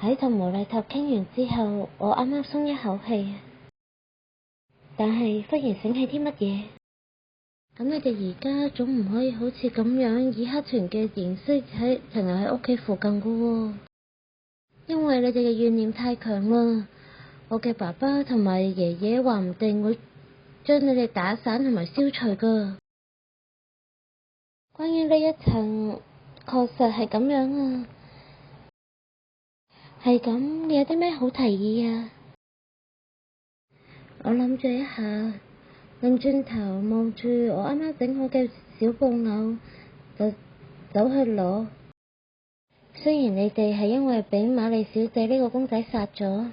喺同無厘頭傾完之後，我啱啱鬆一口氣，但係忽然醒起啲乜嘢。咁你哋而家總唔可以好似咁樣以黑團嘅形式停留喺屋企附近噶喎，因為你哋嘅怨念太強啦。我嘅爸爸同埋爺爺話唔定會將你哋打散同埋消除噶。關於呢一層，確實係咁樣啊。係咁，你有啲咩好提議啊？我諗咗一下，擰轉頭望住我啱啱整好嘅小布偶，就走去攞。雖然你哋係因為俾瑪麗小姐呢個公仔殺咗，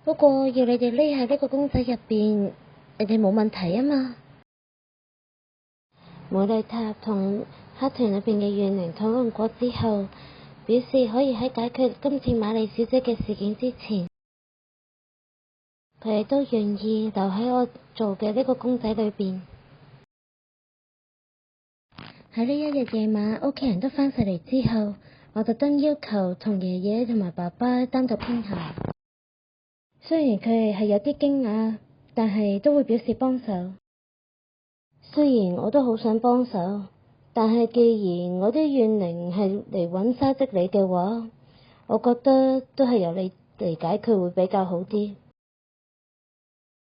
不過要你哋匿喺呢個公仔入邊，你哋冇問題啊嘛。梅麗塔同黑團裏邊嘅怨靈討論過之後，表示可以喺解決今次瑪麗小姐嘅事件之前，佢哋都願意留喺我做嘅呢個公仔裏邊。喺呢一日夜晚，屋企人都返晒嚟之後，我特登要求同爺爺同埋爸爸單獨傾下。雖然佢哋係有啲驚訝，但係都會表示幫手。雖然我都好想幫手，但係既然我啲怨靈係嚟揾沙積你嘅話，我覺得都係由你嚟解決會比較好啲。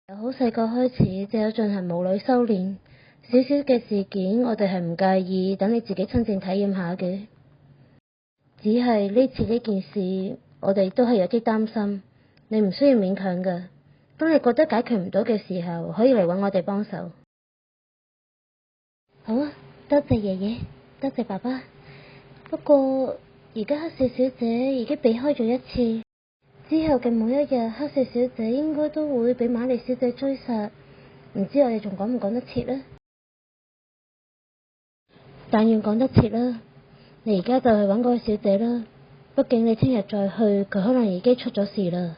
由好細個開始就有進行母女修煉，少少嘅事件我哋係唔介意等你自己親自體驗下嘅。只係呢次呢件事，我哋都係有啲擔心，你唔需要勉強㗎。當你覺得解決唔到嘅時候，可以嚟揾我哋幫手。好啊，多謝爺爺，多謝爸爸。不過而家黑少小姐已經避開咗一次，之後嘅每一日，黑少小姐應該都會俾瑪麗小姐追殺，唔知我哋仲趕唔趕得切呢？但願趕得切啦。你而家就去揾嗰個小姐啦，畢竟你聽日再去，佢可能已經出咗事啦。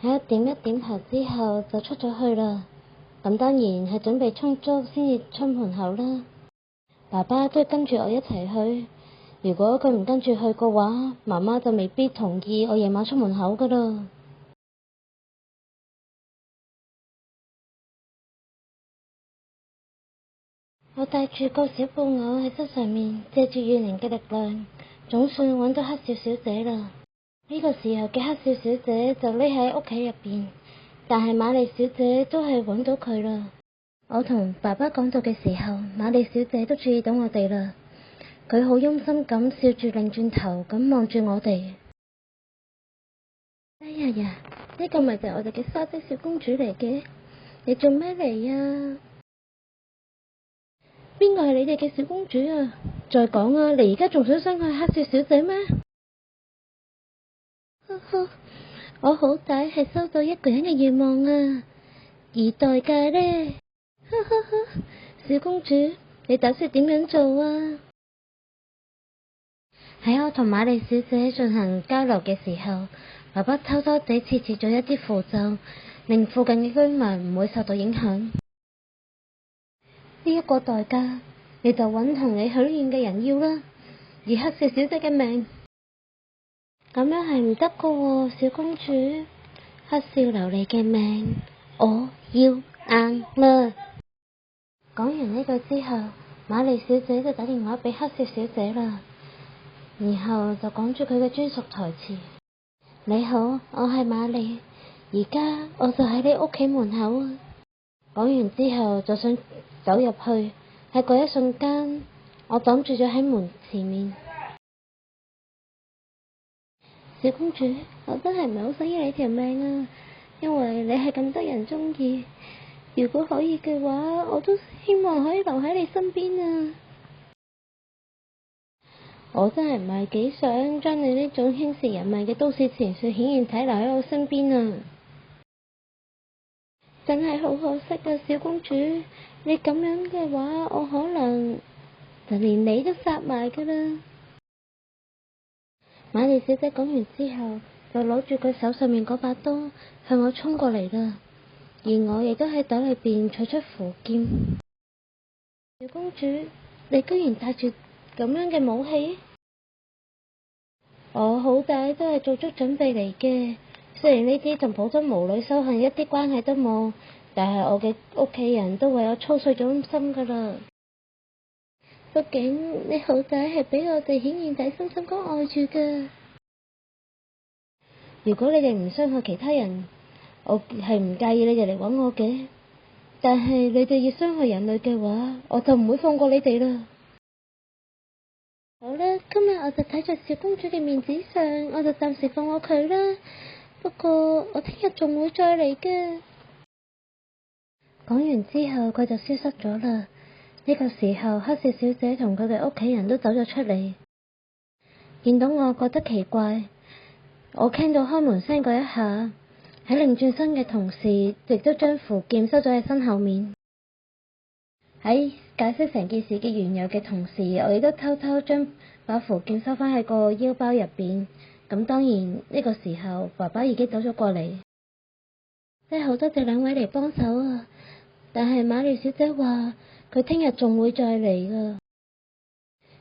喺一點頭之後就出咗去啦。咁當然係準備充足先至出門口啦。爸爸都跟住我一齊去。如果佢唔跟住去嘅話，媽媽就未必同意我夜晚出門口噶啦。我帶住個小布偶喺身上面，借住怨靈嘅力量，總算揾到黑少小姐啦。呢個時候嘅黑少小姐就匿喺屋企入邊，但係瑪麗小姐都係揾到佢啦。我同爸爸講到嘅時候，瑪麗小姐都注意到我哋啦。佢好陰森咁笑住，擰轉頭咁望住我哋。哎呀呀，呢個咪就係我哋嘅沙織小公主嚟嘅？你做咩嚟啊？邊個係你哋嘅小公主啊？再講啊，你而家仲想傷害黑少小姐咩？呵呵，我好歹係收到一個人嘅願望啊，而代價呢？呵呵呵，小公主，你打算點樣做啊？喺我同瑪麗小姐進行交流嘅時候，爸爸偷偷地設置咗一啲符咒，令附近嘅居民唔會受到影響。呢一個代價，你就揾同你許願嘅人要啦，而黑少小姐嘅命。咁樣係唔得噶喎，小公主，黑少琉璃嘅命，我要硬啦。講完呢句之後，瑪麗小姐就打電話俾黑少小姐啦。然後就講住佢嘅專屬台詞：你好，我係瑪麗，而家我就喺你屋企門口啊。講完之後就想走入去，喺嗰一瞬間，我擋住咗喺門前面。小公主，我真係唔係好想要你條命啊，因為你係咁得人中意。如果可以嘅話，我都希望可以留喺你身邊啊。我真係唔係幾想將你呢種輕視人命嘅都市傳說顯現體留喺我身邊啊！真係好可惜啊，小公主，你咁樣嘅話，我可能就連你都殺埋噶啦。瑪麗小姐講完之後，就攞住佢手上面嗰把刀向我衝過嚟啦，而我亦都喺袋裏邊取出符劍。小公主，你居然帶住咁樣嘅武器？我好歹都係做足準備嚟嘅，雖然呢啲同普通無女修行一啲關係都冇，但係我嘅屋企人都為我操碎咗心噶啦。畢竟你好歹係俾我哋顯現體深深咁愛住噶。如果你哋唔傷害其他人，我係唔介意你哋嚟揾我嘅。但係你哋要傷害人類嘅話，我就唔會放過你哋啦。好啦，今日我就睇在小公主嘅面子上，我就暫時放過佢啦。不過我聽日仲會再嚟嘅。講完之後，佢就消失咗啦。呢個時候，黑市小姐同佢嘅屋企人都走咗出嚟，見到我覺得奇怪。我聽到開門聲嗰一下，喺擰轉身嘅同時，亦都將符劍收咗喺身後面。喺解釋成件事嘅緣由嘅同時，我亦都偷偷將把符劍收返喺個腰包入邊。咁當然呢個時候，爸爸已經走咗過嚟。真係好多謝兩位嚟幫手啊！但係瑪麗小姐話佢聽日仲會再嚟噶。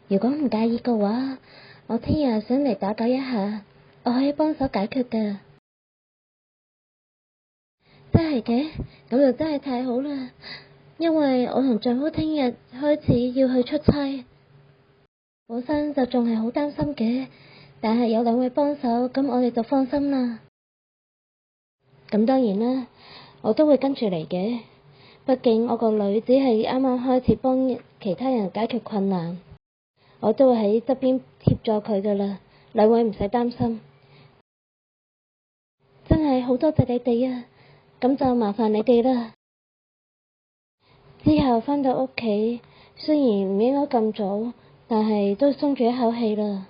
如果唔介意嘅話，我聽日想嚟打攪一下，我可以幫手解決噶。真係嘅，咁就真係太好啦！因為我同丈夫聽日開始要去出差，本身就仲係好擔心嘅，但係有兩位幫手，咁我哋就放心啦。咁當然啦，我都會跟住嚟嘅。畢竟我個女只係啱啱開始幫其他人解決困難，我都會喺側邊協助佢噶啦。兩位唔使擔心，真係好多謝你哋啊！咁就麻煩你哋啦。之後返到屋企，雖然唔應該咁早，但係都鬆住一口氣啦。